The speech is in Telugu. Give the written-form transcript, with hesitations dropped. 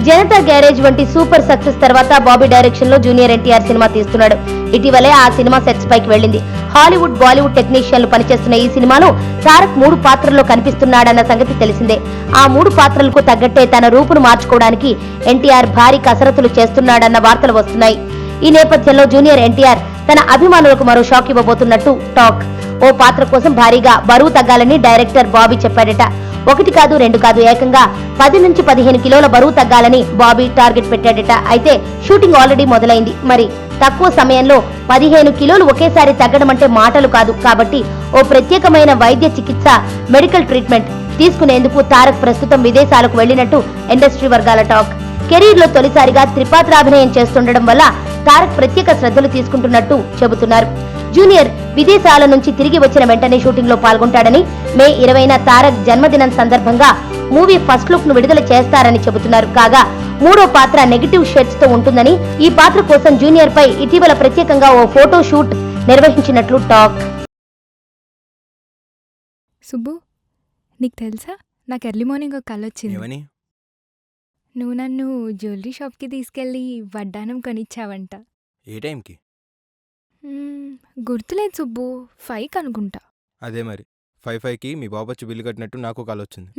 జనతా గ్యారేజ్ వంటి సూపర్ సక్సెస్ తర్వాత బాబీ డైరెక్షన్ లో జూనియర్ ఎన్టీఆర్ సినిమా తీస్తున్నాడు. ఇటీవలే ఆ సినిమా సెట్స్ పైకి వెళ్ళింది. హాలీవుడ్, బాలీవుడ్ టెక్నీషియన్లు పనిచేస్తున్న ఈ సినిమాలో తారక్ 3 పాత్రల్లో కనిపిస్తున్నాడన్న సంగతి తెలిసిందే. ఆ 3 పాత్రలకు తగ్గట్టే తన రూపును మార్చుకోవడానికి ఎన్టీఆర్ భారీ కసరత్తులు చేస్తున్నాడన్న వార్తలు వస్తున్నాయి. ఈ నేపథ్యంలో జూనియర్ ఎన్టీఆర్ తన అభిమానులకు మరో షాక్ ఇవ్వబోతున్నట్టు టాక్. ఓ పాత్ర కోసం భారీగా బరువు తగ్గాలని డైరెక్టర్ బాబీ చెప్పాడట. 1 కాదు 2 కాదు, ఏకంగా 10 నుంచి 15 కిలోల బరువు తగ్గాలని బాబీ టార్గెట్ పెట్టాడట. అయితే షూటింగ్ ఆల్రెడీ మొదలైంది. మరి తక్కువ సమయంలో 15 కిలోలు ఒకేసారి తగ్గడం అంటే మాటలు కాదు. కాబట్టి ఓ ప్రత్యేకమైన వైద్య చికిత్స, మెడికల్ ట్రీట్మెంట్ తీసుకునేందుకు తారక్ ప్రస్తుతం విదేశాలకు వెళ్లినట్టు ఇండస్ట్రీ వర్గాల టాక్. కెరీర్ లో తొలిసారిగా త్రిపాత్రాభినయం చేస్తుండడం వల్ల తారక్ ప్రత్యేక శ్రద్ధలు తీసుకుంటున్నట్టు చెబుతున్నారు. జూనియర్ విదేశాల నుంచి తిరిగి వచ్చిన వెంటనే షూటింగ్ లో పాల్గొంటాడని, మే 20న తారక్ జన్మదినం సందర్భంగా మూవీ ఫస్ట్ లుక్ ను విడుదల చేస్తారని చెబుతున్నారు. కాగా 3వ పాత్ర నెగటివ్ షేడ్స్ తో ఉంటుందని, ఈ పాత్ర కోసం జూనియర్ పై ఇటీవల ప్రత్యేకంగా ఓ ఫోటో షూట్ నిర్వహించినట్లు టాక్. సుబ్బు, నీకు తెలుసా, నాకు ఎర్లీ మార్నింగ్ ఒక కల వచ్చింది. నువ్వు నన్ను జ్యువెలరీ షాప్కి తీసుకెళ్ళి వడ్డానం కొనిచ్చావంట. ఏ టైంకి? గుర్తులేదు సుబ్బు, 5 అనుకుంటా. అదే మరి 5:05కి మీ బాబొచ్చి బిల్లు కట్టినట్టు నాకు కాల్ వచ్చింది.